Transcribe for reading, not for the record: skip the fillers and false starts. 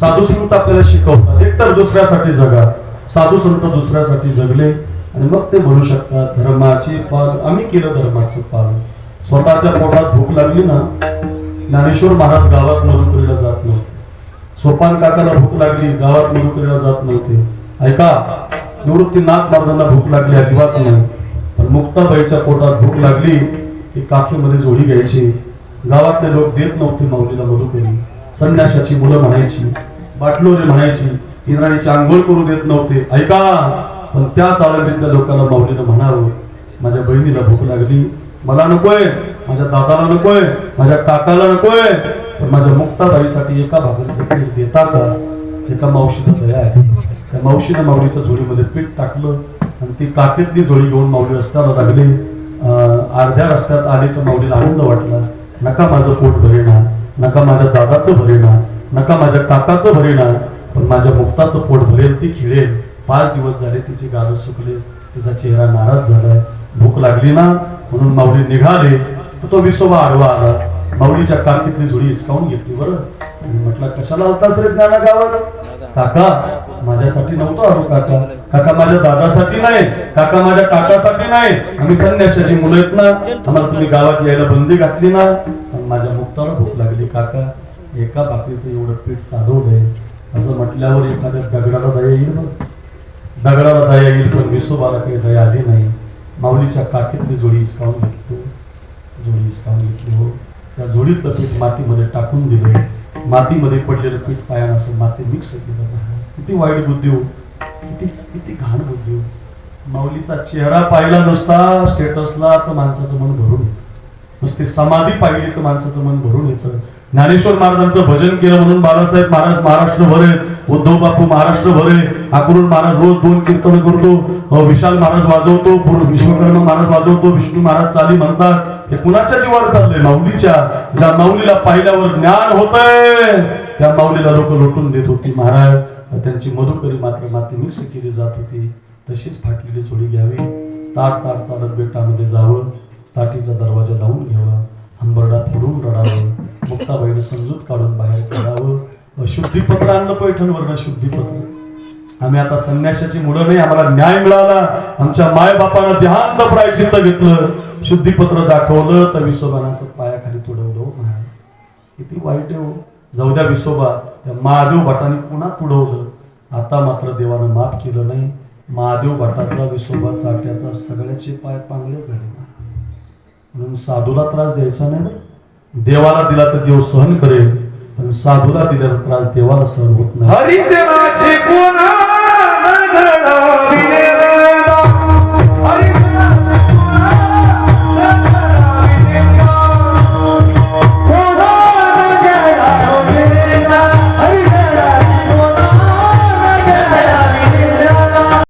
साधू संत आपल्याला शिकवतात एकतर दुसऱ्यासाठी जगा. साधू संत दुसऱ्यासाठी जगले आणि मग ते म्हणू शकतात धर्माचे पालन. आम्ही केलं धर्माचं पालन. स्वतःच्या पोटात भूक लागली ना, ज्ञानेश्वर महाराज गावात मधुकरीला जात नव्हते. सोपान काकाला भूक लागली, गावात मधुकरीला जात नव्हते. ऐका, निवृत्तीनाथ महाराजांना भूक लागली अजिबात नाही, पण मुक्ताबाईच्या पोटात भूक लागली की काखेमध्ये जोडी घ्यायची. गावातले लोक देत नव्हते माऊलीला मधुकरी. संन्याशाची मुलं म्हणायची, बाटलोरे म्हणायची, इंद्राणीची आंघोळ करू देत नव्हते. ऐका, पण त्याच आळंदीतल्या लोकांना माऊलीनं म्हणावं, माझ्या बहिणीला भूक लागली, मला नकोय, माझ्या दादाला नकोय, माझ्या काकाला नकोय, पण माझ्या मुक्ताबाईसाठी एका भाकरीचं पीठ देता का? एका मावशीला दया आहे. त्या मावशीनं माऊलीच्या झोळीमध्ये पीठ टाकलं आणि ती काखेतली झोळी घेऊन माऊली रस्त्याला लागली. अर्ध्या रस्त्यात आली तर माऊलीला आनंद वाटला. नका माझं पोट भरेना, नका माझ्या दादाचं भरेना, नका माझ्या काकाचं भरेना, पण माझ्या मुक्ताचं पोट भरेल, ती खिळेल. 5 दिवस झाले तिचे गाल सुकले, तिचा चेहरा नाराज झालाय. भूक लागली ना म्हणून माऊली निघाले तर तो विसोबा आडवा आला. माऊलीच्या काकीतली जुडी हिसकावून घेतली. बरं, म्हटलं कशाला होतास रे ज्ञाना गावात? काका, माझ्यासाठी नव्हतो आलो काका. काका, माझ्या दादासाठी नाही, काका माझ्या काकासाठी नाही, आम्ही संन्याशाची मुलं आहेत ना, आम्हाला तुम्ही गावात यायला बंदी घातली ना, पण माझ्या मुक्ताला भूक लागली काका. एका भाकरीचं एवढं पीठ चालवलंय असं म्हटल्यावर एखाद्या दगडाला दया येईल. दगडाला दया येईल, पण विसोबाला काही दया आली नाही. माऊलीच्या काकीतली जोडी हिसकावून घेतली, जोडी हिसकावून घेतली. हो, त्या जोडीतलं पीठ मातीमध्ये टाकून दिले. मातीमध्ये पडलेलं पीठ पायानं असं माती मिक्स केलं. किती वाईट बुद्धी हो, किती घाण बुद्धी हो. माऊलीचा चेहरा पाहिला नुसता स्टेटसला तर माणसाचं मन भरून येतं. नुसती समाधी पाहिली तर माणसाचं मन भरून येतं. ज्ञानेश्वर महाराजांचं भजन केलं म्हणून बाळासाहेब महाराज महाराष्ट्रभर आहे, उद्धव बापू महाराष्ट्रभर आहे, अक्रूर महाराज रोज 2 कीर्तन करतो, विशाल महाराज वाजवतो, विश्वकर्मा महाराज वाजवतो, विष्णू महाराज चाली म्हणतात. हे कुणाच्या जीवावर चाललंय? माऊलीच्या. ज्या माऊलीला पाहिल्यावर ज्ञान होतंय त्या माऊलीला लोक लोटून देत होती. महाराज त्यांची मधुकरी मात्र माती मिक्स केली जात होती. तशीच फाटलेली जोडी घ्यावी, ताट चालत बेटामध्ये जावं, ताटीचा दरवाजा लावून घ्यावा, हंबरडा फोडून रडावं, मुक्ताबाईने समजूत काढून बाहेर काढावं. शुद्धीपत्र आणलं पैठणवरनं, शुद्धीपत्र. आम्ही आता संन्यासाची मुलं नाही, आम्हाला न्याय मिळाला. आमच्या मायबापानं देहांत प्रायचित्त घेतलं, शुद्धीपत्र दाखवलं तर विसोबानं असं पायाखाली तुडवलं. हो महाराज, किती वाईट आहे हो. जाऊ द्या विसोबा, त्या महादेव भटाने पुन्हा तुडवलं. आता मात्र देवानं माफ केलं नाही. महादेव भटाचा, विसोबा चाट्याचा सगळ्याचे पाय पांगले झाले. म्हणून साधूला त्रास द्यायचा नाही. देवाला दिला तर देव सहन करेल, पण साधूला दिलेला त्रास देवाला सहन होत नाही. हरिजनाची कोण